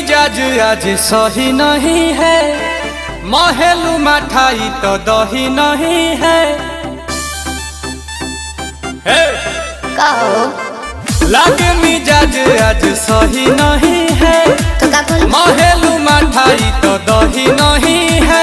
मिजाज आज सही नहीं है, महलू मठाई तो दही नहीं है। लागे मिजाज आज सही नहीं है, तो महलू मठाई तो दही नहीं है।